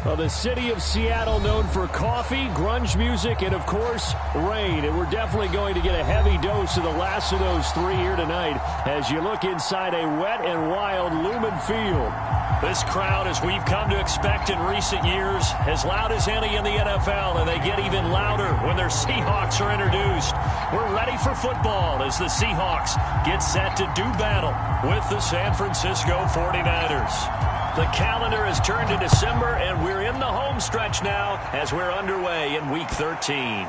Well, the city of Seattle known for coffee, grunge music, and, of course, rain. And we're definitely going to get a heavy dose of the last of those three here tonight as you look inside a wet and wild Lumen Field. This crowd, as we've come to expect in recent years, as loud as any in the NFL, and they get even louder when their Seahawks are introduced. We're ready for football as the Seahawks get set to do battle with the San Francisco 49ers. The calendar has turned to December, and we're in the home stretch now as we're underway in Week 13.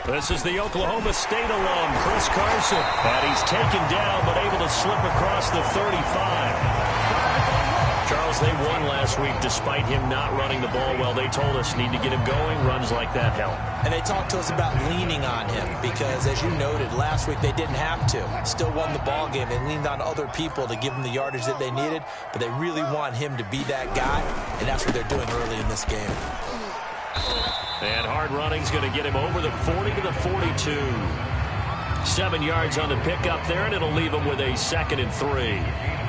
This is the Oklahoma State alum, Chris Carson. And he's taken down, but able to slip across the 35. Charles, they won last week despite him not running the ball well. They told us need to get him going. Runs like that help. And they talked to us about leaning on him because, as you noted, last week they didn't have to. Still won the ball game. They leaned on other people to give them the yardage that they needed, but they really want him to be that guy, and that's what they're doing early in this game. And hard running's going to get him over the 40 to the 42. 7 yards on the pickup there, and it'll leave him with a 2nd and 3.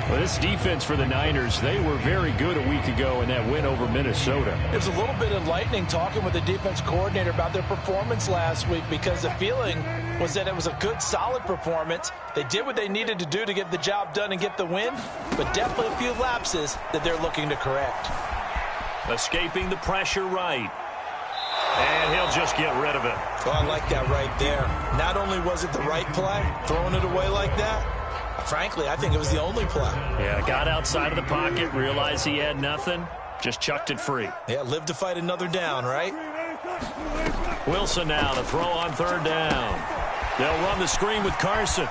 Well, this defense for the Niners, they were very good a week ago in that win over Minnesota. It was a little bit enlightening talking with the defense coordinator about their performance last week because the feeling was that it was a good, solid performance. They did what they needed to do to get the job done and get the win, but definitely a few lapses that they're looking to correct. Escaping the pressure right. And he'll just get rid of it. So I like that right there. Not only was it the right play, throwing it away like that, frankly, I think it was the only play. Yeah, got outside of the pocket, realized he had nothing, just chucked it free. Yeah, live to fight another down, right? Wilson now to throw on 3rd down. They'll run the screen with Carson.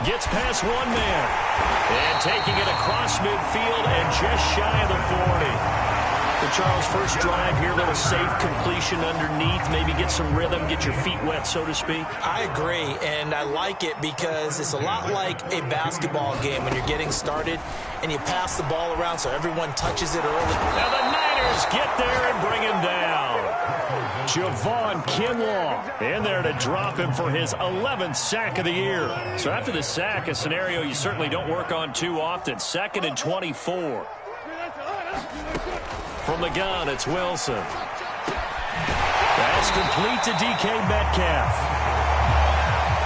Gets past one man. And taking it across midfield and just shy of the 40. The Charles first drive here, little safe completion underneath, maybe get some rhythm, get your feet wet, so to speak. I agree, and I like it because it's a lot like a basketball game when you're getting started and you pass the ball around so everyone touches it early. Now the Niners get there and bring him down. Javon Kinlaw in there to drop him for his 11th sack of the year. So after the sack, a scenario you certainly don't work on too often. 2nd and 24. From the gun, it's Wilson. That's complete to DK Metcalf.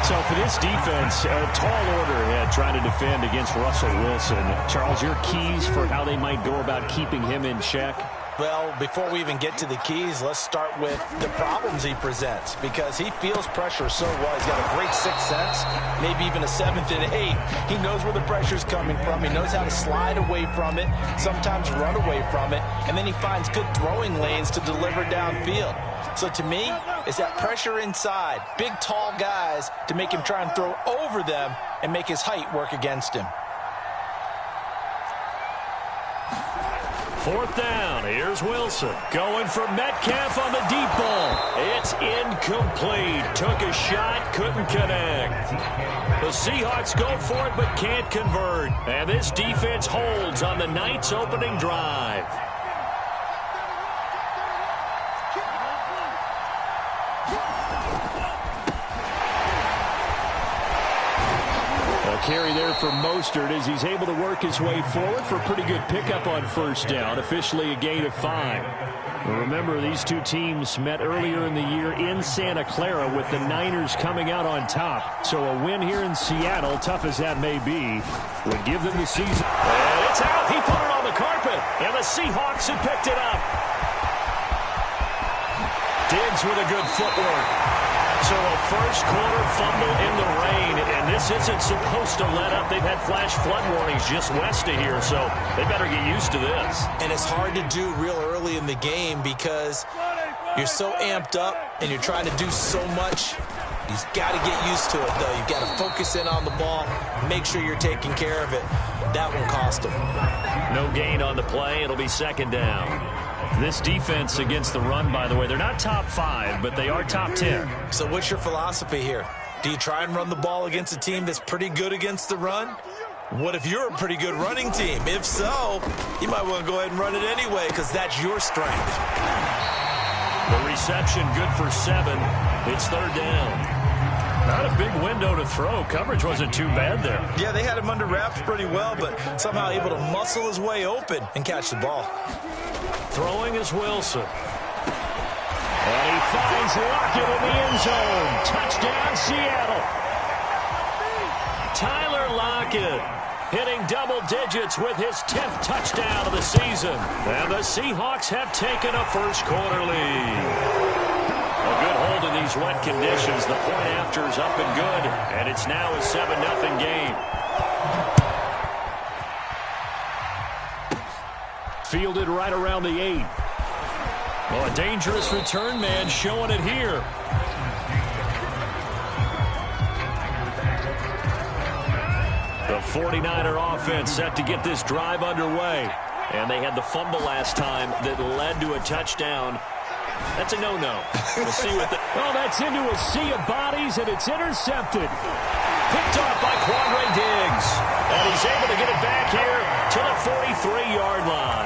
So for this defense, a tall order trying to defend against Russell Wilson. Charles, your keys for how they might go about keeping him in check? Well, before we even get to the keys, let's start with the problems he presents because he feels pressure so well. He's got a great 6th sense, maybe even a 7th and 8. He knows where the pressure's coming from. He knows how to slide away from it, sometimes run away from it, and then he finds good throwing lanes to deliver downfield. So to me, it's that pressure inside, big, tall guys to make him try and throw over them and make his height work against him. 4th down. Here's Wilson going for Metcalf on the deep ball. It's incomplete. Took a shot, couldn't connect. The Seahawks go for it but can't convert. And this defense holds on the night's opening drive. Carry there for Mostert as he's able to work his way forward for a pretty good pickup on 1st down. Officially a gain of 5. Remember, these two teams met earlier in the year in Santa Clara with the Niners coming out on top. So a win here in Seattle, tough as that may be, would give them the season. And it's out. He put it on the carpet. And the Seahawks have picked it up. Diggs with a good footwork. So a first-quarter fumble in the rain, and this isn't supposed to let up. They've had flash flood warnings just west of here, so they better get used to this. And it's hard to do real early in the game because you're so amped up and you're trying to do so much He's got to get used to it, though. You've got to focus in on the ball, make sure you're taking care of it. That one cost him. No gain on the play. It'll be second down. This defense against the run, by the way, they're not top 5, but they are top 10. So what's your philosophy here? Do you try and run the ball against a team that's pretty good against the run? What if you're a pretty good running team? If so, you might want to go ahead and run it anyway because that's your strength. The reception good for 7. It's third down. Not a big window to throw. Coverage wasn't too bad there. Yeah, they had him under wraps pretty well, but somehow able to muscle his way open and catch the ball. Throwing is Wilson. And he finds Lockett in the end zone. Touchdown, Seattle. Tyler Lockett hitting double digits with his 10th touchdown of the season. And the Seahawks have taken a first-quarter lead. A good hold in these wet conditions. The point after is up and good, and it's now a 7-0 game. Fielded right around the 8. Well, a dangerous return man showing it here. The 49er offense set to get this drive underway. And they had the fumble last time that led to a touchdown. That's a no-no. We'll see what the... Oh, that's into a sea of bodies, and it's intercepted. Picked off by Quandre Diggs. And he's able to get it back here to the 43-yard line.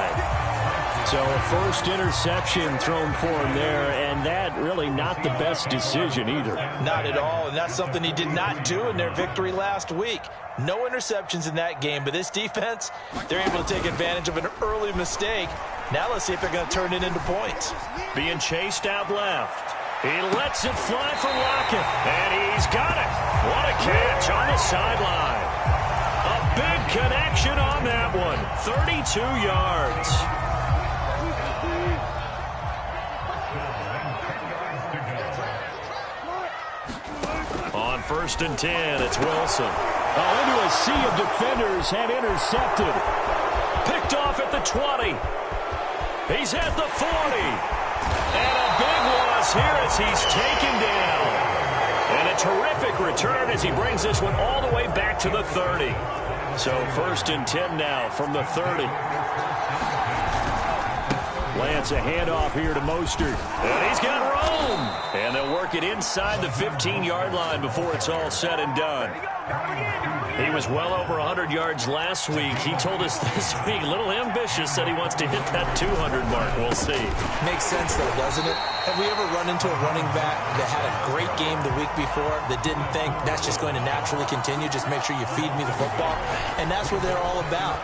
So a first interception thrown for him there, and that really not the best decision either. Not at all, and that's something he did not do in their victory last week. No interceptions in that game, but this defense, they're able to take advantage of an early mistake. Now let's see if they're going to turn it into points. Being chased out left. He lets it fly for Lockett, and he's got it. What a catch on the sideline. A big connection on that one. 32 yards. On 1st and 10, it's Wilson. Into a sea of defenders and intercepted. Picked off at the 20. He's at the 40. And a big loss here as he's taken down. And a terrific return as he brings this one all the way back to the 30. So 1st and 10 now from the 30. Lance a handoff here to Mostert. And he's got room. And they'll work it inside the 15-yard line before it's all said and done. He was well over 100 yards last week. He told us this week, a little ambitious, said he wants to hit that 200 mark. We'll see. Makes sense, though, doesn't it? Have we ever run into a running back that had a great game the week before that didn't think that's just going to naturally continue? Just make sure you feed me the football. And that's what they're all about.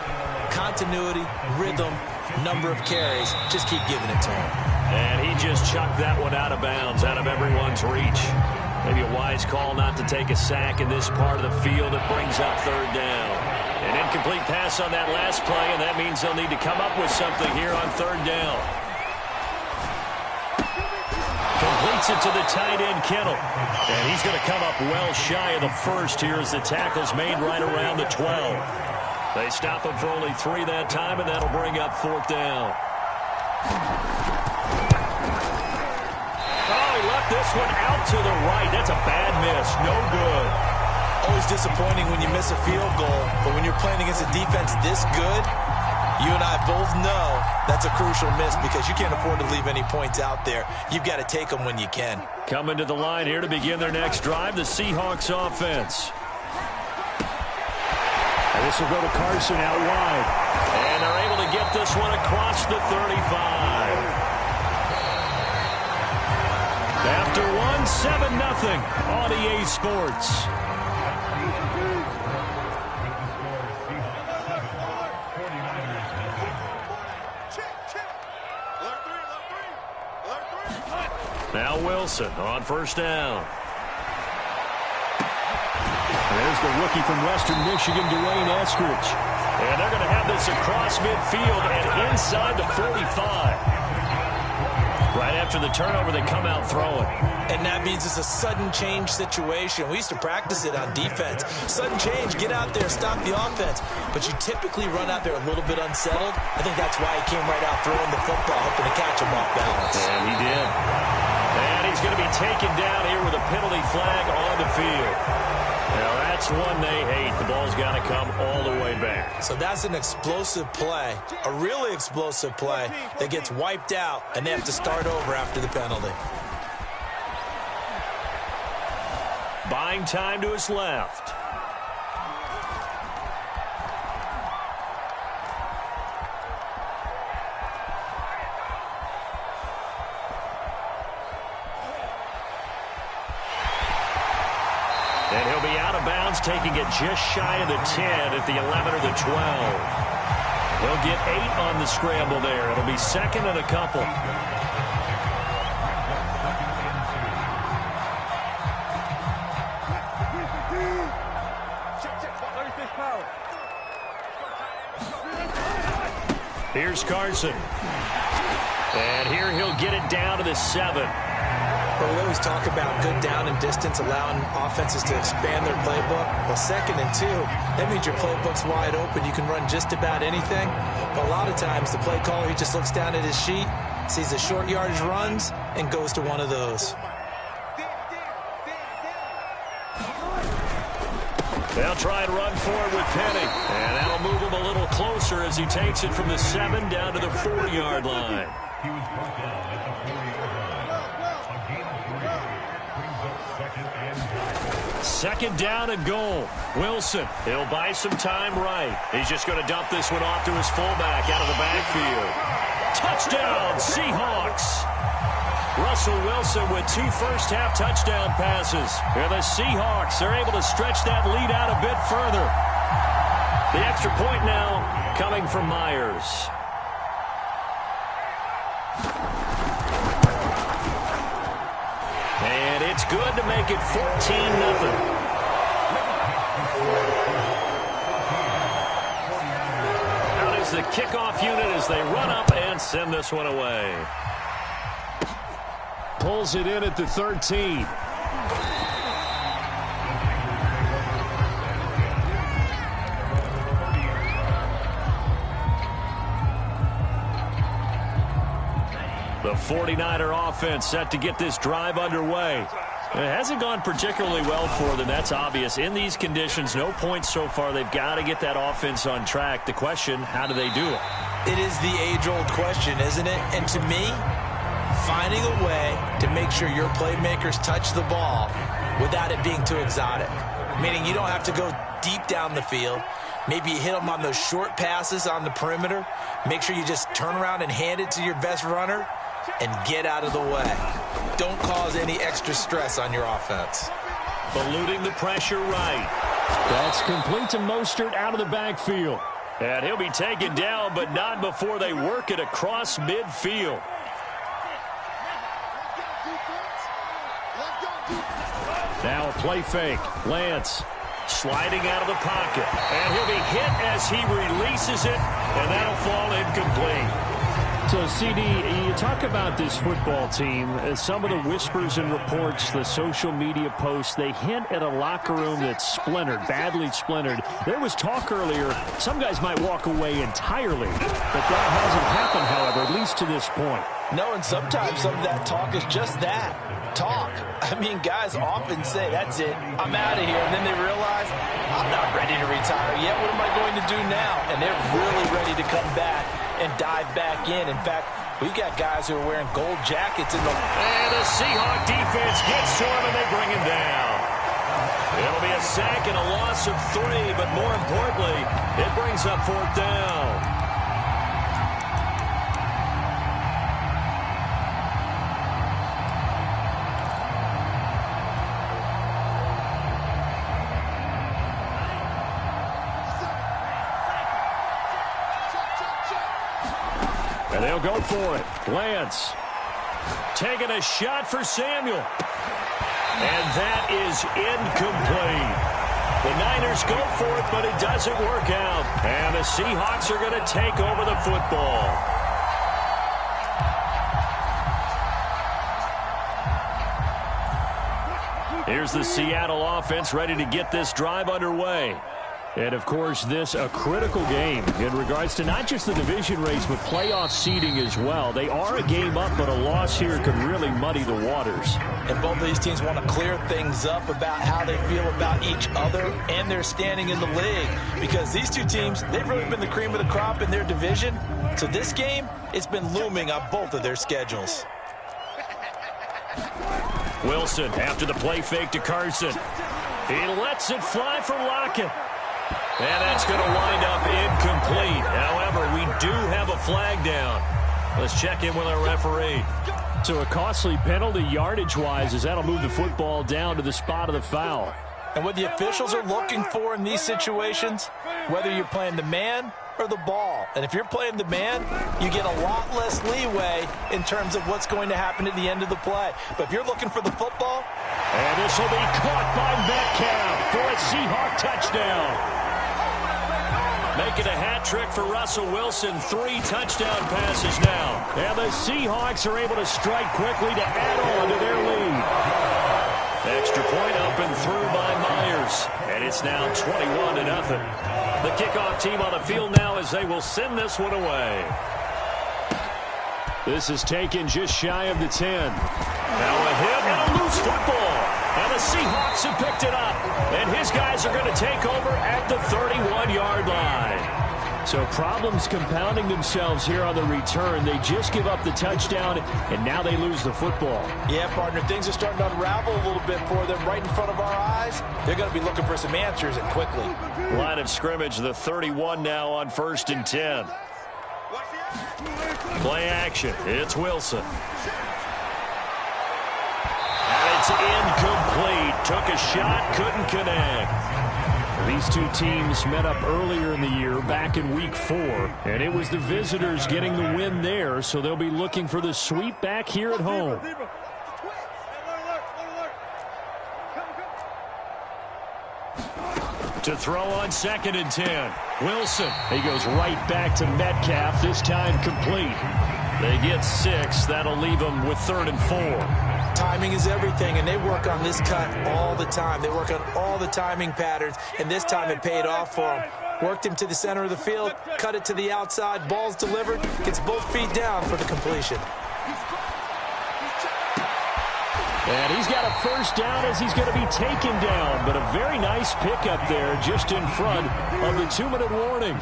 Continuity, rhythm, number of carries. Just keep giving it to him. And he just chucked that one out of bounds, out of everyone's reach. Maybe a wise call not to take a sack in this part of the field. It brings up third down. An incomplete pass on that last play, and that means they'll need to come up with something here on third down. Completes it to the tight end, Kittle. And he's going to come up well shy of the first here as the tackle's made right around the 12. They stop him for only 3 that time, and that'll bring up 4th down. Left this one out to the right. That's a bad miss. No good. Always disappointing when you miss a field goal, but when you're playing against a defense this good, you and I both know that's a crucial miss because you can't afford to leave any points out there. You've got to take them when you can. Coming to the line here to begin their next drive, the Seahawks offense. And this will go to Carson out wide. And they're able to get this one across the 35. After 7-0 on EA Sports. Now Wilson on 1st down. There's the rookie from Western Michigan, Dwayne Eskridge. And they're going to have this across midfield and inside the 45. Right after the turnover, they come out throwing. And that means it's a sudden change situation. We used to practice it on defense. Sudden change, get out there, stop the offense. But you typically run out there a little bit unsettled. I think that's why he came right out throwing the football, hoping to catch him off balance. And he did. And he he's going to be taken down here with a penalty flag on the field. Now, that's one they hate. The ball's got to come all the way back. So that's an explosive play, a really explosive play that gets wiped out, and they have to start over after the penalty. Buying time to his left. And he'll be out of bounds, taking it just shy of the 10 at the 11 or the 12. He'll get 8 on the scramble there. It'll be second and a couple. Here's Carson. And here he'll get it down to the 7. Well, we always talk about good down and distance, allowing offenses to expand their playbook. Well, 2nd and 2, that means your playbook's wide open. You can run just about anything. But a lot of times, the play caller, he just looks down at his sheet, sees the short yardage runs, and goes to one of those. They'll try and run forward with Penny. And that'll move him a little closer as he takes it from the 7 down to the 4-yard line. He was brought down at the 4-yard line. A gain of 3. Second down and goal. Wilson, he'll buy some time right. He's just going to dump this one off to his fullback out of the backfield. Touchdown, Seahawks. Russell Wilson with 2 first-half touchdown passes. And the Seahawks are able to stretch that lead out a bit further. The extra point now coming from Myers. And it's good to make it 14-0. Out is the kickoff unit as they run up and send this one away. Pulls it in at the 13. The 49er offense set to get this drive underway. It hasn't gone particularly well for them. That's obvious. In these conditions, no points so far. They've got to get that offense on track. The question, how do they do it? It is the age-old question, isn't it? And to me, finding a way to make sure your playmakers touch the ball without it being too exotic. Meaning you don't have to go deep down the field. Maybe you hit them on those short passes on the perimeter. Make sure you just turn around and hand it to your best runner and get out of the way. Don't cause any extra stress on your offense. Eluding the pressure right. That's complete to Mostert out of the backfield. And he'll be taken down, but not before they work it across midfield. Now a play fake. Lance sliding out of the pocket. And he'll be hit as he releases it, and that'll fall incomplete. So, CD, you talk about this football team, some of the whispers and reports, the social media posts, they hint at a locker room that's splintered, badly splintered. There was talk earlier, some guys might walk away entirely, but that hasn't happened, however, at least to this point. No, and sometimes some of that talk is just that, talk. I mean, guys often say, that's it, I'm out of here, and then they realize, I'm not ready to retire yet, what am I going to do now? And they're really ready to come back and dive back in. In fact, we got guys who are wearing gold jackets in the... And the Seahawk defense gets to him, and they bring him down. It'll be a sack and a loss of 3, but more importantly, it brings up 4th down. And they'll go for it. Lance taking a shot for Samuel. And that is incomplete. The Niners go for it, but it doesn't work out. And the Seahawks are going to take over the football. Here's the Seattle offense ready to get this drive underway. And, of course, this a critical game in regards to not just the division race, but playoff seeding as well. They are a game up, but a loss here could really muddy the waters. And both of these teams want to clear things up about how they feel about each other and their standing in the league. Because these two teams, they've really been the cream of the crop in their division. So this game, it's been looming on both of their schedules. Wilson after the play fake to Carson. He lets it fly for Lockett. And that's going to wind up incomplete. However, we do have a flag down. Let's check in with our referee. So a costly penalty yardage-wise as that'll move the football down to the spot of the foul. And what the officials are looking for in these situations, whether you're playing the man or the ball. And if you're playing the man, you get a lot less leeway in terms of what's going to happen at the end of the play. But if you're looking for the football. And this will be caught by Metcalf for a Seahawk touchdown. Making a hat trick for Russell Wilson. 3 touchdown passes now. And the Seahawks are able to strike quickly to add on to their lead. Extra point up and through by Myers. And it's now 21-0. The kickoff team on the field now as they will send this one away. This is taken just shy of the 10. Now a hit and a loose football. And the Seahawks have picked it up. And his guys are going to take over at the 31-yard line. So problems compounding themselves here on the return. They just give up the touchdown, and now they lose the football. Yeah, partner, things are starting to unravel a little bit for them right in front of our eyes. They're going to be looking for some answers, and quickly. Line of scrimmage, the 31 now on 1st and 10. Play action. It's Wilson. And it's incomplete. Took a shot, couldn't connect. These two teams met up earlier in the year, back in Week 4, and it was the visitors getting the win there, so they'll be looking for the sweep back here at home. To throw on 2nd and 10. Wilson. He goes right back to Metcalf, this time complete. They get 6. That'll leave them with 3rd and 4. Timing is everything, and they work on this cut all the time. They work on all the timing patterns, and this time it paid off for him. Worked him to the center of the field, cut it to the outside, ball's delivered, gets both feet down for the completion. And he's got a first down as he's going to be taken down, but a very nice pickup there just in front of the 2-minute warning.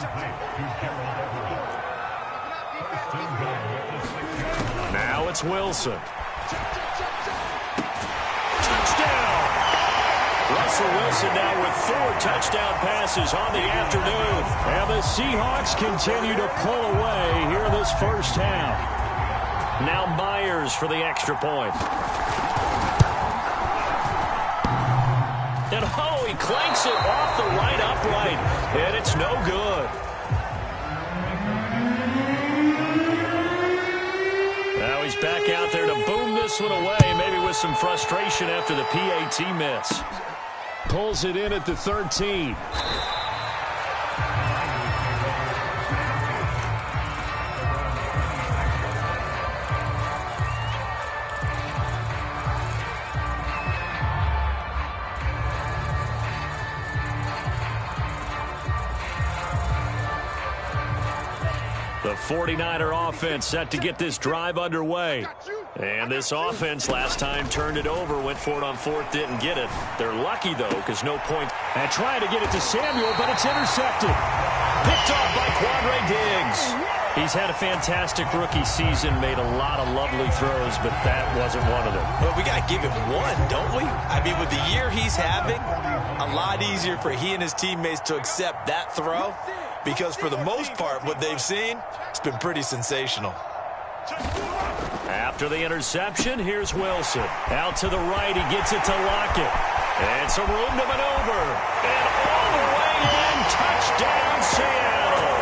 Now it's Wilson. Touchdown! Russell Wilson now with 4 touchdown passes on the afternoon. And the Seahawks continue to pull away here in this first half. Now Myers for the extra point. And oh, he clanks it off the right upright. And it's no good. Now he's back out there to boom this one away, maybe with some frustration after the PAT miss. Pulls it in at the 13. The 49er offense set to get this drive underway. And this offense last time turned it over, went for it on 4th, didn't get it. They're lucky, though, because no point. And trying to get it to Samuel, but it's intercepted. Picked off by Quandre Diggs. He's had a fantastic rookie season, made a lot of lovely throws, but that wasn't one of them. Well, we got to give him one, don't we? I mean, with the year he's having, a lot easier for he and his teammates to accept that throw. Because for the most part, what they've seen, it's been pretty sensational. After the interception, here's Wilson. Out to the right, he gets it to Lockett. And some room to maneuver. And all the way in, touchdown Seattle.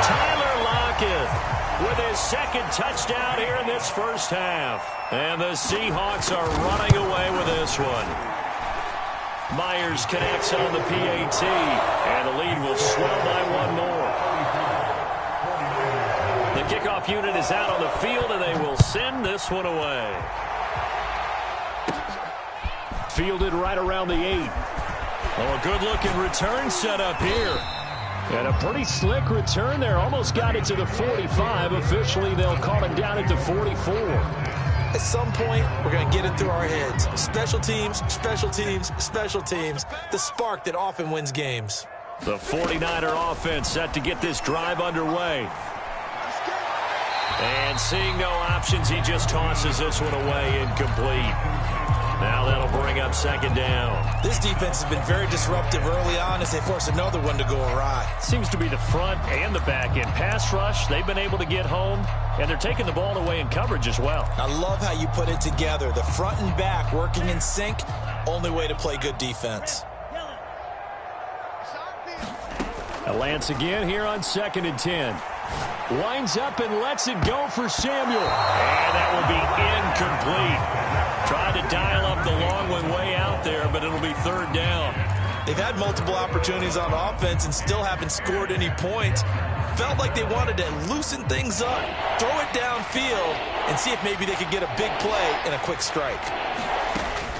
Tyler Lockett with his 2nd touchdown here in this first half. And the Seahawks are running away with this one. Myers connects on the PAT, and the lead will swell by 1 more. The kickoff unit is out on the field, and they will send this one away. Fielded right around the 8. Oh, a good-looking return set up here. And a pretty slick return there. Almost got it to the 45. Officially, they'll call it down at the 44. At some point, we're going to get it through our heads. Special teams, special teams, special teams. The spark that often wins games. The 49er offense set to get this drive underway. And seeing no options, he just tosses this one away incomplete. Now that'll bring up second down. This defense has been very disruptive early on as they force another one to go awry. Seems to be the front and the back end. Pass rush, they've been able to get home, and they're taking the ball away in coverage as well. I love how you put it together. The front and back working in sync, only way to play good defense. Lance again here on 2nd and 10. Winds up and lets it go for Samuel. And that will be incomplete. Tried to dial up the long one way out there, but it'll be 3rd down. They've had multiple opportunities on offense and still haven't scored any points. Felt like they wanted to loosen things up, throw it downfield, and see if maybe they could get a big play and a quick strike.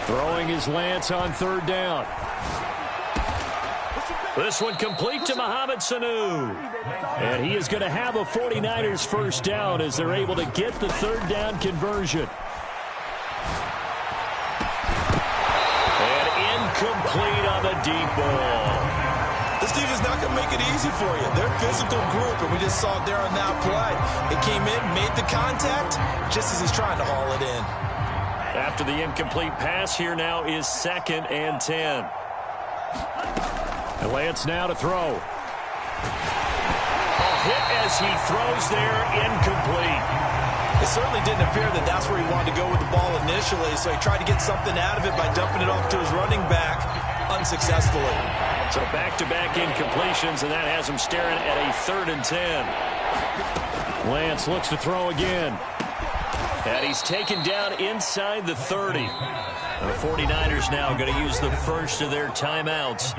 Throwing is Lance on 3rd down. This one complete to Mohamed Sanu. And he is going to have a 49ers first down as they're able to get the 3rd down conversion. And incomplete on the deep ball. This defense is not going to make it easy for you. They're a physical group, and we just saw it there on that play. It came in, made the contact, just as he's trying to haul it in. After the incomplete pass, here now is 2nd and 10. And Lance now to throw. A hit as he throws there, incomplete. It certainly didn't appear that that's where he wanted to go with the ball initially, so he tried to get something out of it by dumping it off to his running back unsuccessfully. So back-to-back incompletions, and that has him staring at a 3rd and 10. Lance looks to throw again. And he's taken down inside the 30. The 49ers now going to use the first of their timeouts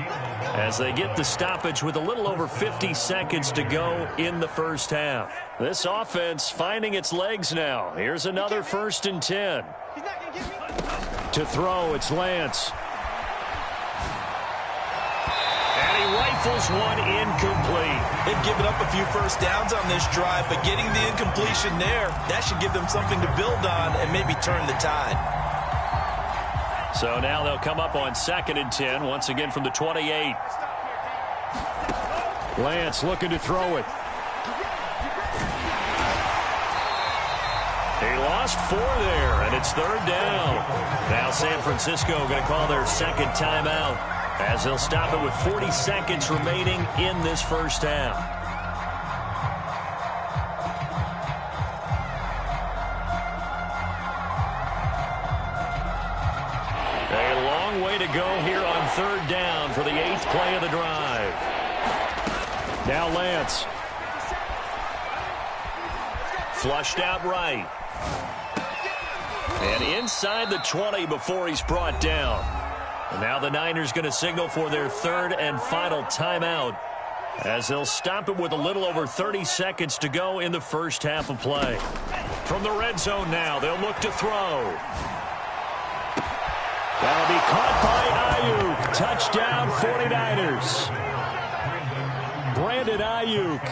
as they get the stoppage with a little over 50 seconds to go in the first half. This offense finding its legs now. Here's another 1st and 10. To throw, it's Lance. And he rifles one incomplete. They've given up a few first downs on this drive, but getting the incompletion there, that should give them something to build on and maybe turn the tide. So now they'll come up on 2nd and 10, once again from the 28. Lance looking to throw it. He lost 4 there, and it's 3rd down. Now San Francisco going to call their 2nd timeout as they'll stop it with 40 seconds remaining in this first half. A long way to go here on 3rd down for the 8th play of the drive. Now Lance. Flushed out right. And inside the 20 before he's brought down. And now the Niners going to signal for their 3rd and final timeout as they'll stop it with a little over 30 seconds to go in the first half of play. From the red zone now, they'll look to throw. That'll be caught by Ayuk. Touchdown 49ers. Brandon Ayuk,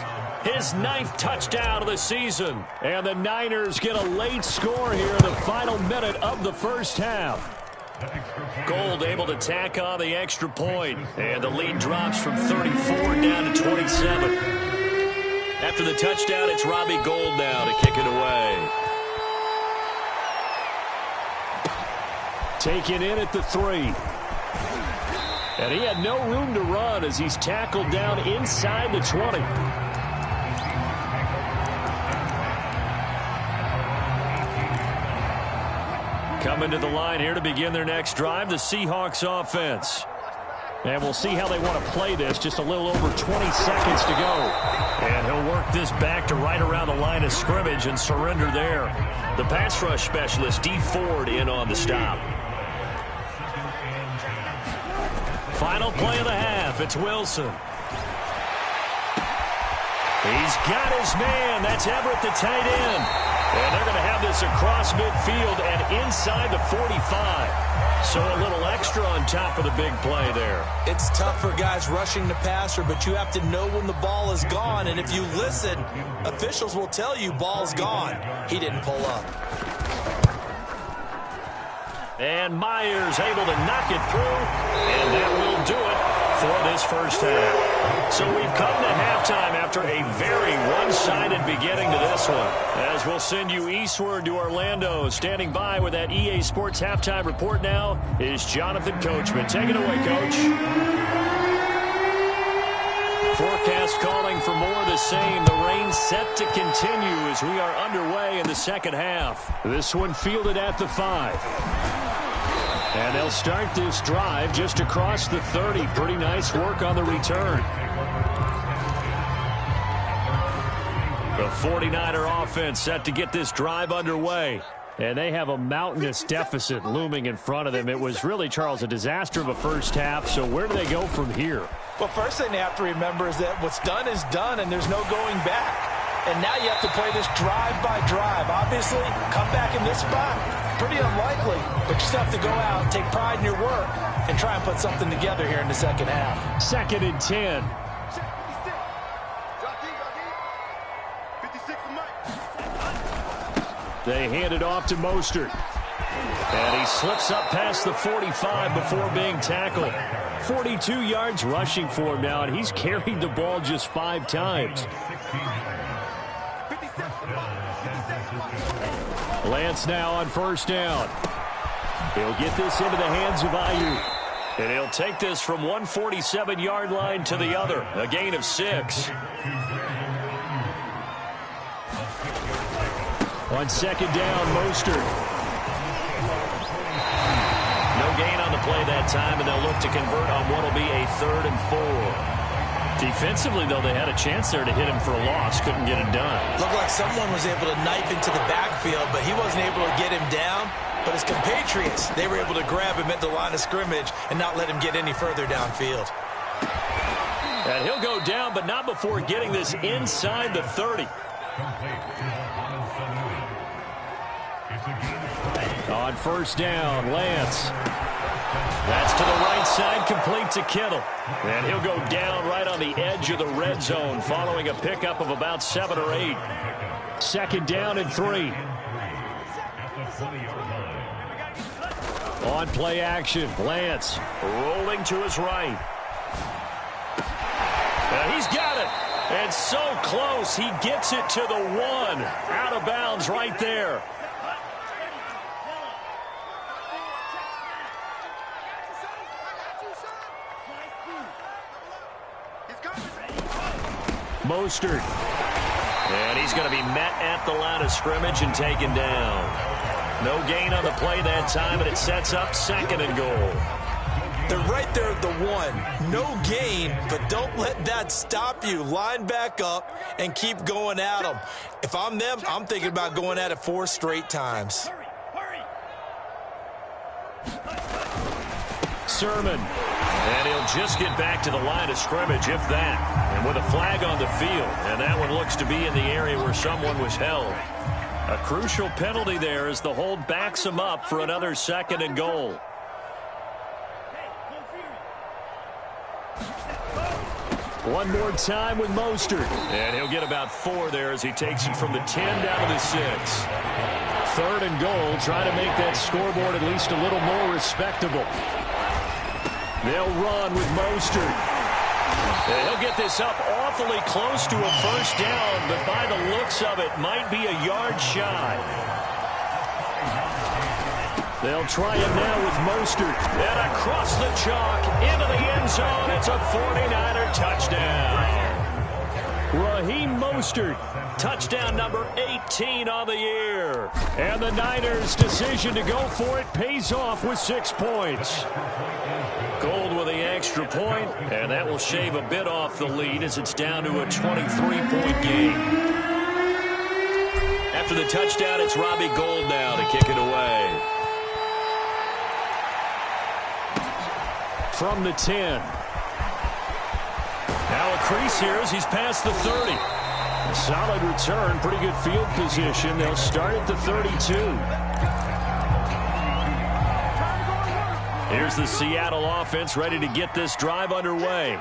his 9th touchdown of the season. And the Niners get a late score here in the final minute of the first half. Gold able to tack on the extra point. And the lead drops from 34 down to 27. After the touchdown, it's Robbie Gould now to kick it away. Taken in at the 3. And he had no room to run as he's tackled down inside the 20. Coming to the line here to begin their next drive, the Seahawks offense. And we'll see how they want to play this. Just a little over 20 seconds to go. And he'll work this back to right around the line of scrimmage and surrender there. The pass rush specialist, D. Ford, in on the stop. Final play of the half. It's Wilson. He's got his man. That's Everett, the tight end. And they're going to have this across midfield and inside the 45. So a little extra on top of the big play there. It's tough for guys rushing the passer, but you have to know when the ball is gone. And if you listen, officials will tell you ball's gone. He didn't pull up. And Myers able to knock it through, and that will do it for this first half. So we've come to halftime after a very one-sided beginning to this one. As we'll send you eastward to Orlando. Standing by with that EA Sports halftime report now is Jonathan Coachman. Take it away, Coach. Forecast calling for more of the same. The rain set to continue as we are underway in the second half. This one fielded at the 5. And they'll start this drive just across the 30. Pretty nice work on the return. The 49er offense set to get this drive underway. And they have a mountainous deficit looming in front of them. It was really, Charles, a disaster of a first half. So where do they go from here? Well, first thing they have to remember is that what's done is done, and there's no going back. And now you have to play this drive by drive. Obviously, come back in this spot. Pretty unlikely, but you still have to go out, take pride in your work, and try and put something together here in the second half. 2nd and 10. They hand it off to Mostert. And he slips up past the 45 before being tackled. 42 yards rushing for him now, and he's carried the ball just 5 times. Lance now on first down. He'll get this into the hands of Ayuk. And he'll take this from 147-yard line to the other. A gain of 6. On 2nd down, Mostert. No gain on the play that time, and they'll look to convert on what will be a 3rd and 4. Defensively, though, they had a chance there to hit him for a loss. Couldn't get it done. Looked like someone was able to knife into the backfield, but he wasn't able to get him down. But his compatriots, they were able to grab him at the line of scrimmage and not let him get any further downfield. And he'll go down, but not before getting this inside the 30. On first down, Lance. That's to the right side, complete to Kittle. And he'll go down right on the edge of the red zone following a pickup of about 7 or 8. 2nd down and 3. On play action, Lance rolling to his right. And he's got it. And so close, he gets it to the 1. Out of bounds right there. Mostert. And he's going to be met at the line of scrimmage and taken down. No gain on the play that time, and it sets up 2nd and goal. They're right there at the 1. No gain, but don't let that stop you. Line back up and keep going at them. If I'm them, I'm thinking about going at it 4 straight times. Sermon. And he'll just get back to the line of scrimmage, if that. And with a flag on the field. And that one looks to be in the area where someone was held. A crucial penalty there as the hold backs him up for another 2nd and goal. One more time with Mostert. And he'll get about 4 there as he takes it from the 10 down to the 6. 3rd and goal. Try to make that scoreboard at least a little more respectable. They'll run with Mostert. And he'll get this up awfully close to a first down, but by the looks of it, might be a yard shy. They'll try it now with Mostert. And across the chalk, into the end zone. It's a 49er touchdown. Raheem Mostert, touchdown number 18 on the year. And the Niners' decision to go for it pays off with 6 points. Gold with the extra point, and that will shave a bit off the lead as it's down to a 23-point game. After the touchdown, it's Robbie Gould now to kick it away. From the 10. Now a crease here as he's past the 30. Solid return, pretty good field position. They'll start at the 32. Here's the Seattle offense ready to get this drive underway.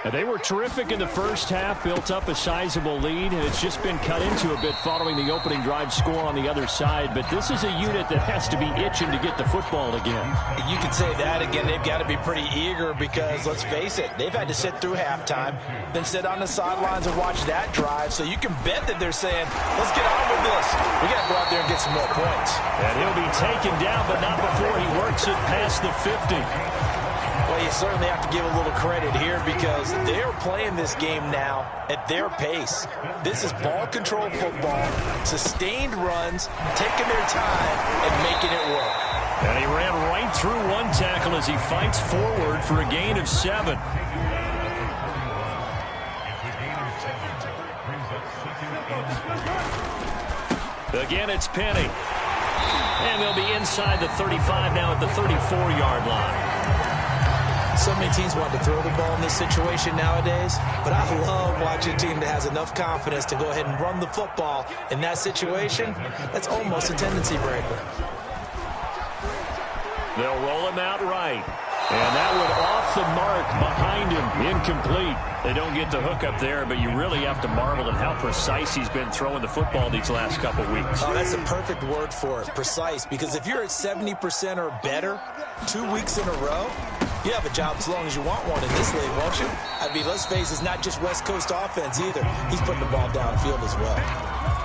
And they were terrific in the first half, built up a sizable lead, and it's just been cut into a bit following the opening drive score on the other side. But this is a unit that has to be itching to get the football again. You can say that again. They've got to be pretty eager because, let's face it, they've had to sit through halftime, then sit on the sidelines and watch that drive. So you can bet that they're saying, let's get on with this. We got to go out there and get some more points. And he'll be taken down, but not before he works it past the 50. Well, you certainly have to give a little credit here because they're playing this game now at their pace. This is ball control football, sustained runs, taking their time and making it work. And he ran right through one tackle as he fights forward for a gain of 7. Again, it's Penny. And they'll be inside the 35 now at the 34-yard line. So many teams want to throw the ball in this situation nowadays, but I love watching a team that has enough confidence to go ahead and run the football in that situation. That's almost a tendency breaker. They'll roll him out right. And that one off the mark behind him. Incomplete. They don't get the hook up there, but you really have to marvel at how precise he's been throwing the football these last couple weeks. Oh, that's the perfect word for it, precise. Because if you're at 70% or better 2 weeks in a row, you have a job as long as you want one in this league, won't you? I mean, let's face it, it's not just West Coast offense either. He's putting the ball downfield as well.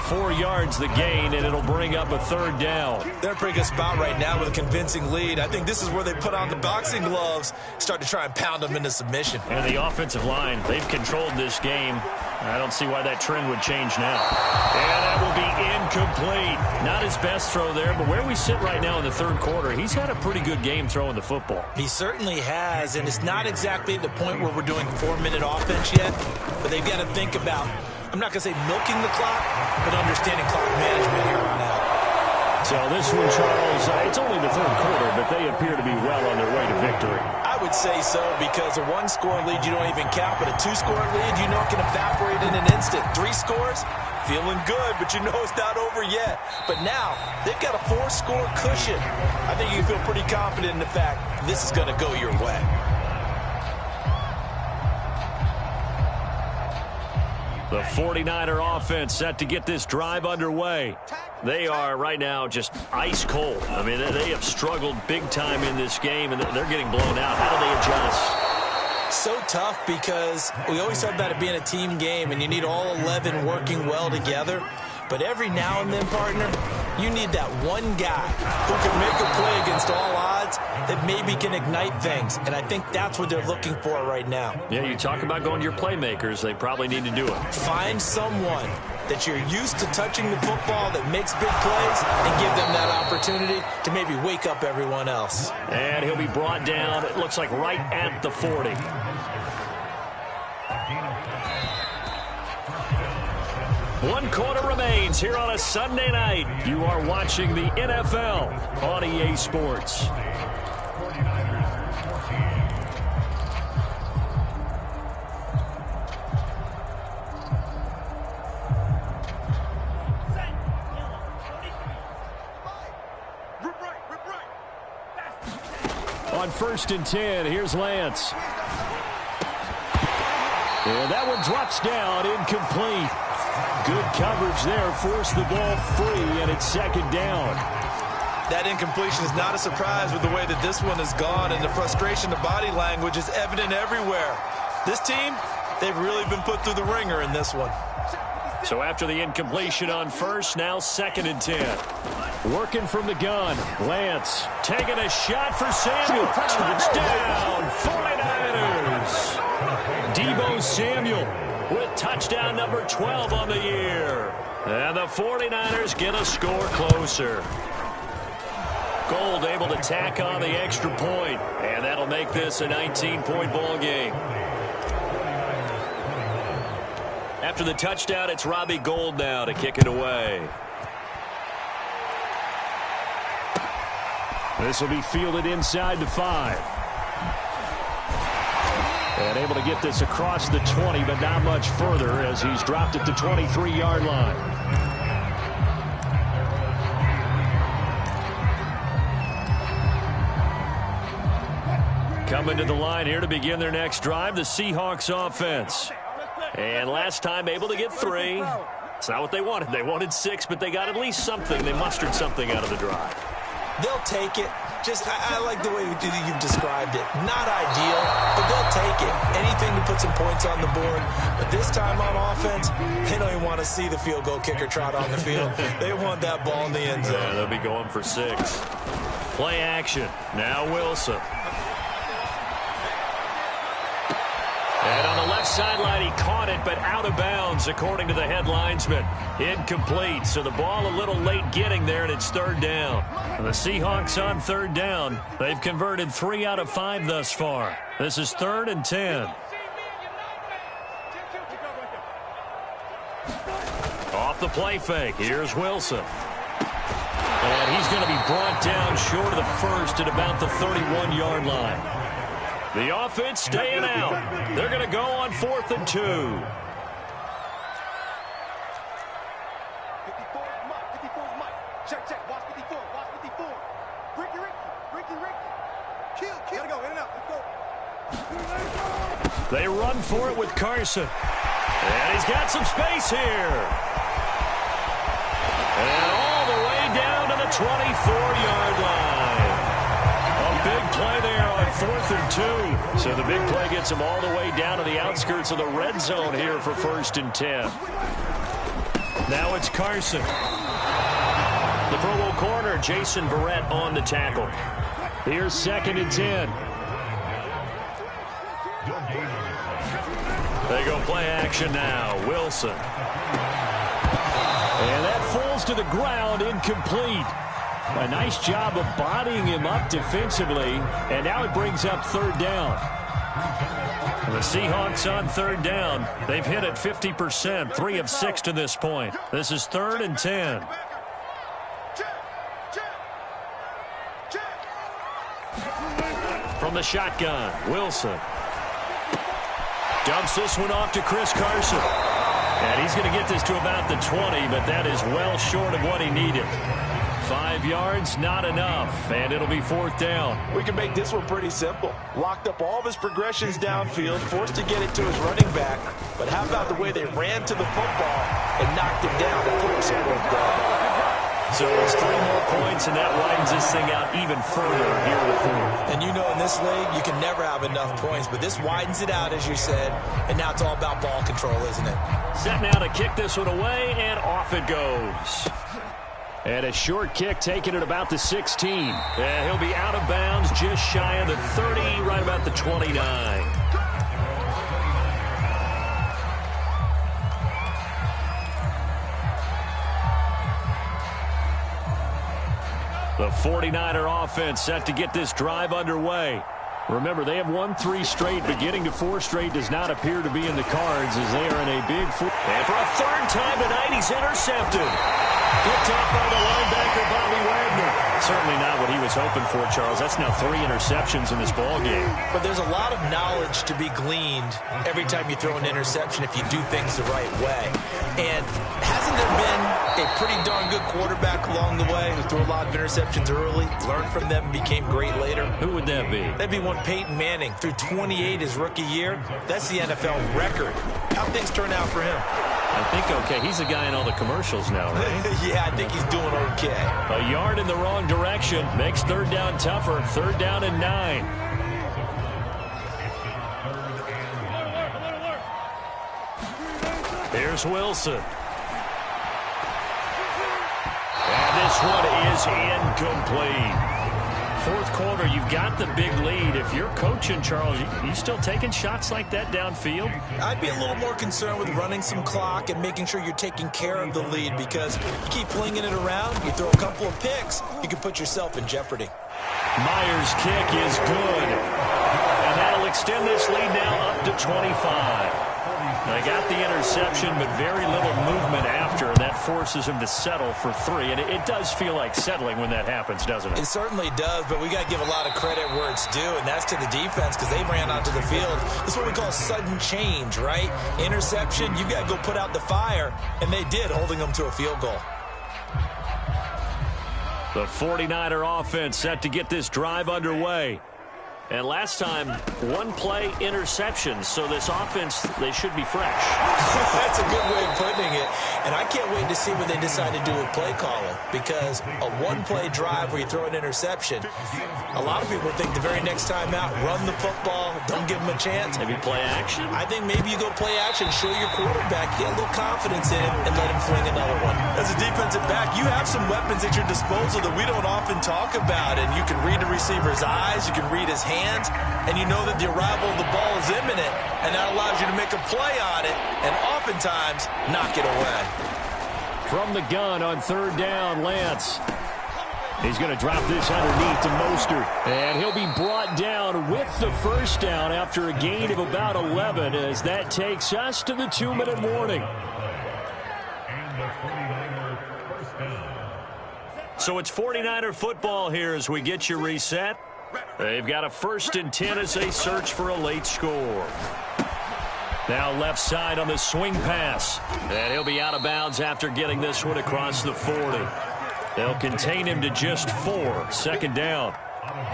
4 yards the gain, and it'll bring up a 3rd down. They're in a pretty good spot right now with a convincing lead. I think this is where they put on the boxing gloves, start to try and pound them into submission. And the offensive line, they've controlled this game. I don't see why that trend would change now. And that will be incomplete. Not his best throw there, but where we sit right now in the 3rd quarter, he's had a pretty good game throwing the football. He certainly has, and it's not exactly at the point where we're doing 4-minute offense yet, but they've got to think about, I'm not going to say milking the clock, but understanding clock management here on out. So this one, Charles, it's only the 3rd quarter, but they appear to be well on their way to victory. I would say so because a 1-score lead you don't even count, but a 2-score lead you know it can evaporate in an instant. 3 scores, feeling good, but you know it's not over yet. But now they've got a 4-score cushion. I think you can feel pretty confident in the fact this is going to go your way. The 49er offense set to get this drive underway. They are right now just ice cold. I mean, they have struggled big time in this game, and they're getting blown out. How do they adjust? So tough because we always talk about it being a team game, and you need all 11 working well together. But every now and then, partner, you need that one guy who can make a play against all odds that maybe can ignite things. And I think that's what they're looking for right now. Yeah, you talk about going to your playmakers. They probably need to do it. Find someone that you're used to touching the football that makes big plays and give them that opportunity to maybe wake up everyone else. And he'll be brought down, it looks like, right at the 40. One quarter remains here on a Sunday night. You are watching the NFL on EA Sports. On 1st and 10, here's Lance. And that one drops down, incomplete. Good coverage there, forced the ball free, and it's 2nd down. That incompletion is not a surprise with the way that this one has gone, and the frustration, the body language is evident everywhere. This team, they've really been put through the ringer in this one. So after the incompletion on 1st, now 2nd and 10. Working from the gun, Lance taking a shot for Samuel. Touchdown, 49ers. Deebo Samuel with touchdown number 12 on the year. And the 49ers get a score closer. Gold able to tack on the extra point, and that'll make this a 19-point ball game. After the touchdown, it's Robbie Gould now to kick it away. This will be fielded inside the 5. And And able to get this across the 20, but not much further as he's dropped at the 23-yard line. Coming to the line here to begin their next drive, the Seahawks offense. And last time able to get 3. It's not what they wanted. They wanted 6, but they got at least something. They mustered something out of the drive. They'll take it. I like the way you've described it. Not ideal, but they'll take it. Anything to put some points on the board. But this time on offense, they don't even want to see the field goal kicker trot on the field. They want that ball in the end zone. Yeah, they'll be going for 6. Play action. Now Wilson. And on the left sideline, he caught it, but out of bounds, according to the head linesman. Incomplete, so the ball a little late getting there, and it's 3rd down. And the Seahawks on 3rd down. They've converted 3 out of 5 thus far. This is 3rd and 10. Off the play fake, here's Wilson. And he's going to be brought down short of the first at about the 31-yard line. The offense staying out. They're going to go on 4th and 2. 54, Mike. Check. Watch 54. Ricky. Kill. Gotta go, in and out. Let's go. They run for it with Carson. And he's got some space here. And all the way down to the 24-yard line. A big play there on 4th and 2. So the big play gets him all the way down to the outskirts of the red zone here for 1st and 10. Now it's Carson. The Pro Bowl corner, Jason Verrett on the tackle. Here's 2nd and 10. They go play action now. Wilson. And that falls to the ground, incomplete. A nice job of bodying him up defensively, and now it brings up 3rd down. The Seahawks on 3rd down. They've hit it 50%, 3 of 6 to this point. This is 3rd and 10. From the shotgun, Wilson. Dumps this one off to Chris Carson. And he's going to get this to about the 20, but that is well short of what he needed. 5 yards, not enough, and it'll be 4th down. We can make this one pretty simple. Locked up all of his progressions downfield, forced to get it to his running back. But how about the way they ran to the football and knocked him down before it was fourth down? So it's 3 more points, and that widens this thing out even further here in the 4th. And you know, in this league, you can never have enough points, but this widens it out, as you said, and now it's all about ball control, isn't it? Set now to kick this one away, and off it goes. And a short kick taken at about the 16. And he'll be out of bounds just shy of the 30, right about the 29. The 49er offense set to get this drive underway. Remember, they have won 3 straight, but getting to 4 straight does not appear to be in the cards as they are in a big... And for a 3rd time tonight, he's intercepted. Picked up by the linebacker, Bobby Wagner. Certainly not what he was hoping for, Charles. That's now 3 interceptions in this ball game. But there's a lot of knowledge to be gleaned every time you throw an interception if you do things the right way. And hasn't there been a pretty darn good quarterback along the way who threw a lot of interceptions early, learned from them, and became great later? Who would that be? That'd be one Peyton Manning. Threw 28 his rookie year. That's the NFL record. How things turn out for him? I think okay. He's the guy in all the commercials now, right? Yeah, I think he's doing okay. A yard in the wrong direction makes 3rd down tougher. 3rd down and 9. Here's Wilson. And this one is incomplete. 4th quarter, you've got the big lead. If you're coaching, Charles, you still taking shots like that downfield? I'd be a little more concerned with running some clock and making sure you're taking care of the lead, because you keep flinging it around, you throw a couple of picks, you can put yourself in jeopardy. Myers' kick is good. And that'll extend this lead now up to 25. A got the interception, but very little movement after, and that forces him to settle for 3. And it does feel like settling when that happens, doesn't it? It certainly does, but we got to give a lot of credit where it's due, and that's to the defense because they ran onto the field. This is what we call sudden change, right? Interception, you got to go put out the fire, and they did, holding them to a field goal. The 49er offense set to get this drive underway. And last time, one-play interceptions, so this offense, they should be fresh. That's a good way of putting it. And I can't wait to see what they decide to do with play calling, because a one-play drive where you throw an interception, a lot of people think the very next time out, run the football, don't give them a chance. Maybe play action? I think maybe you go play action, show your quarterback, get a little confidence in him, and let him fling another one. As a defensive back, you have some weapons at your disposal that we don't often talk about, and you can read the receiver's eyes, you can read his hands, and you know that the arrival of the ball is imminent, and that allows you to make a play on it and oftentimes knock it away. From the gun on 3rd down, Lance. He's going to drop this underneath to Mostert, and he'll be brought down with the 1st down after a gain of about 11 as that takes us to the 2-minute warning. And the 49er first down. So it's 49er football here as we get you reset. They've got a 1st and 10 as they search for a late score. Now left side on the swing pass. And he'll be out of bounds after getting this one across the 40. They'll contain him to just 4. 2nd down.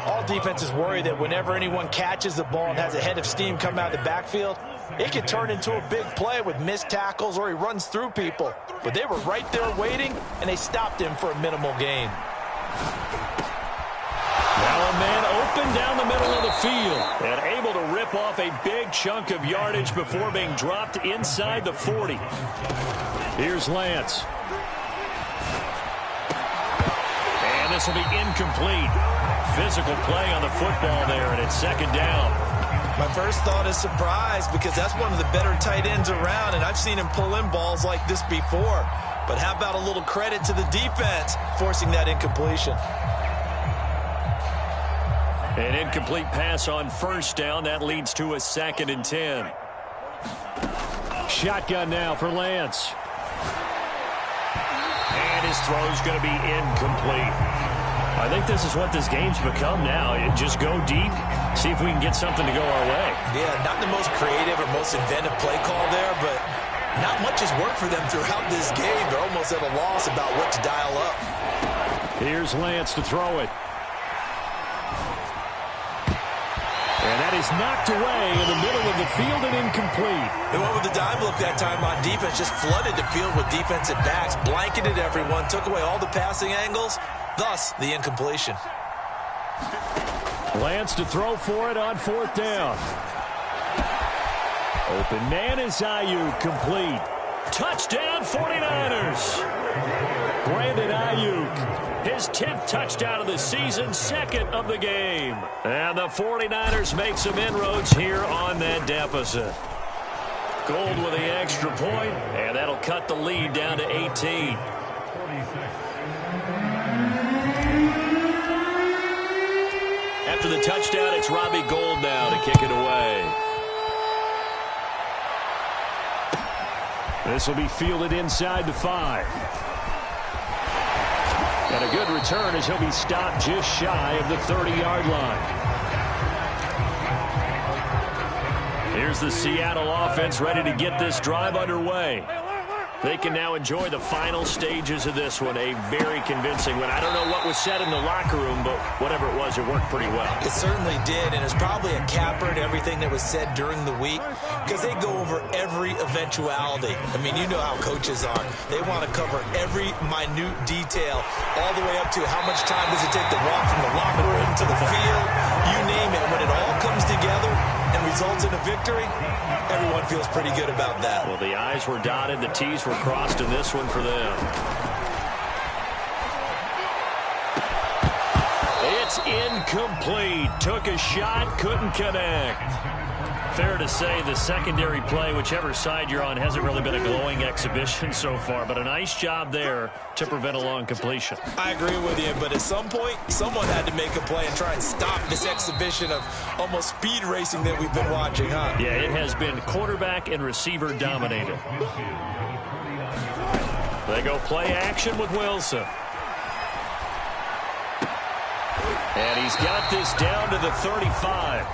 All defenses worry that whenever anyone catches the ball and has a head of steam come out of the backfield, it could turn into a big play with missed tackles or he runs through people. But they were right there waiting, and they stopped him for a minimal gain. Now a man open down the middle of the field and able to rip off a big chunk of yardage before being dropped inside the 40. Here's Lance. And this will be incomplete. Physical play on the football there, and it's 2nd down. My first thought is surprise because that's one of the better tight ends around, and I've seen him pull in balls like this before. But how about a little credit to the defense forcing that incompletion? An incomplete pass on 1st down. That leads to a 2nd and 10. Shotgun now for Lance. And his throw's going to be incomplete. I think this is what this game's become now. You just go deep, see if we can get something to go our way. Yeah, not the most creative or most inventive play call there, but not much has worked for them throughout this game. They're almost at a loss about what to dial up. Here's Lance to throw it. And that is knocked away in the middle of the field and incomplete. They went with the dime look that time on defense, just flooded the field with defensive backs, blanketed everyone, took away all the passing angles, thus the incompletion. Lance to throw for it on 4th down. Open man is Ayuk, complete. Touchdown 49ers. Brandon Ayuk. His 10th touchdown of the season, 2nd of the game. And the 49ers make some inroads here on that deficit. Gold with the extra point, and that'll cut the lead down to 18. After the touchdown, it's Robbie Gould now to kick it away. This will be fielded inside the 5. And a good return as he'll be stopped just shy of the 30-yard line. Here's the Seattle offense ready to get this drive underway. They can now enjoy the final stages of this one. A very convincing one. I don't know what was said in the locker room, but whatever it was, it worked pretty well. It certainly did, and it's probably a capper to everything that was said during the week because they go over every eventuality. I mean, you know how coaches are. They want to cover every minute detail all the way up to how much time does it take to walk from the locker room to the field. You name it. When it all comes together and results in a victory, everyone feels pretty good about that. Well, the I's were dotted, the T's were crossed in this one for them. It's incomplete. Took a shot, couldn't connect. Fair to say the secondary play, whichever side you're on, hasn't really been a glowing exhibition so far, but a nice job there to prevent a long completion. I agree with you, but at some point, someone had to make a play and try and stop this exhibition of almost speed racing that we've been watching, huh? Yeah, it has been quarterback and receiver dominated. They go play action with Wilson. And he's got this down to the 35.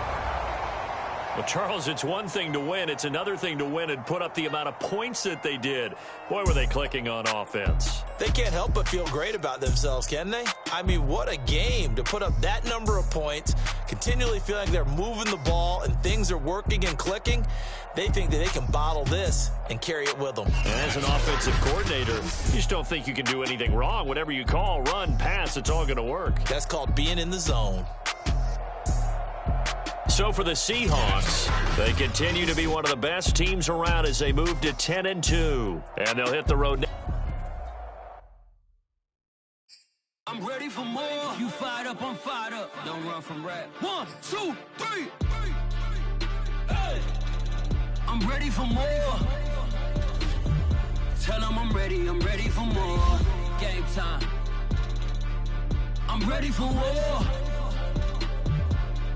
Well, Charles, it's one thing to win. It's another thing to win and put up the amount of points that they did. Boy, were they clicking on offense. They can't help but feel great about themselves, can they? I mean, what a game to put up that number of points, continually feeling like they're moving the ball and things are working and clicking. They think that they can bottle this and carry it with them. And as an offensive coordinator, you just don't think you can do anything wrong. Whatever you call, run, pass, it's all going to work. That's called being in the zone. So for the Seahawks, they continue to be one of the best teams around as they move to 10-2. And they'll hit the road. I'm ready for more. If you fired up, I'm fired up. Don't run from rap. 1, 2, 3. Hey. I'm ready for more. Tell them I'm ready for more. Game time. I'm ready for war.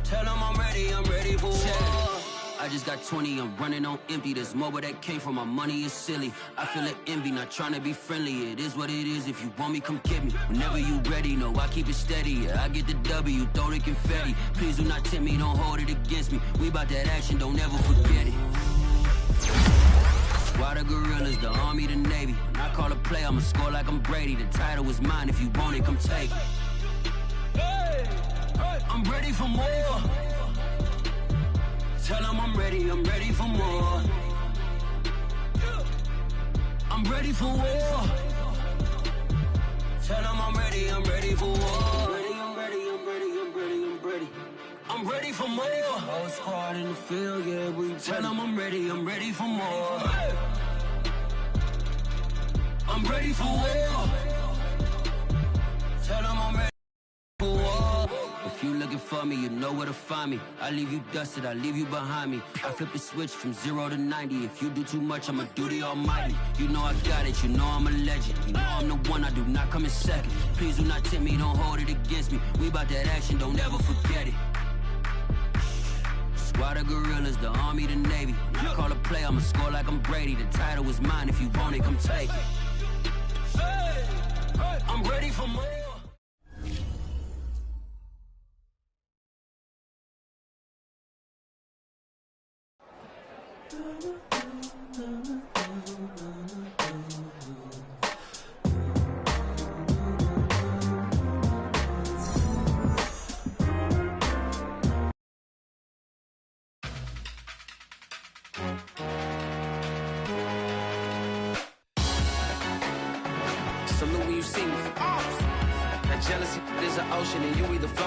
Tell them I'm ready for war. I just got 20, I'm running on empty. There's more where that came from, my money is silly. I feel it envy, not trying to be friendly. It is what it is, if you want me, come get me. Whenever you ready, no, I keep it steady. Yeah, I get the W, throw the confetti. Please do not tempt me, don't hold it against me. We about that action, don't ever forget it. Squad of gorillas, the army, the navy. When I call a play, I'ma score like I'm Brady. The title is mine, if you want it, come take it. I'm ready for more. Tell them I'm ready for more. I'm ready for war. Tell them I'm ready for war. I'm ready for more. Whole squad in the field, yeah, we tell them I'm ready for more. I'm ready for war. Tell them I'm ready for war. If you looking for me, you know where to find me. I leave you dusted, I leave you behind me. I flip the switch from 0 to 90. If you do too much, I'ma do the almighty. You know I got it, you know I'm a legend. You know I'm the one, I do not come in second. Please do not tempt me, don't hold it against me. We about that action, don't ever forget it. Squad of gorillas, the army, the navy. When I call a play, I'ma score like I'm Brady. The title is mine, if you want it, come take it. I'm ready for more. Salute when you see me. That jealousy is an ocean and you either float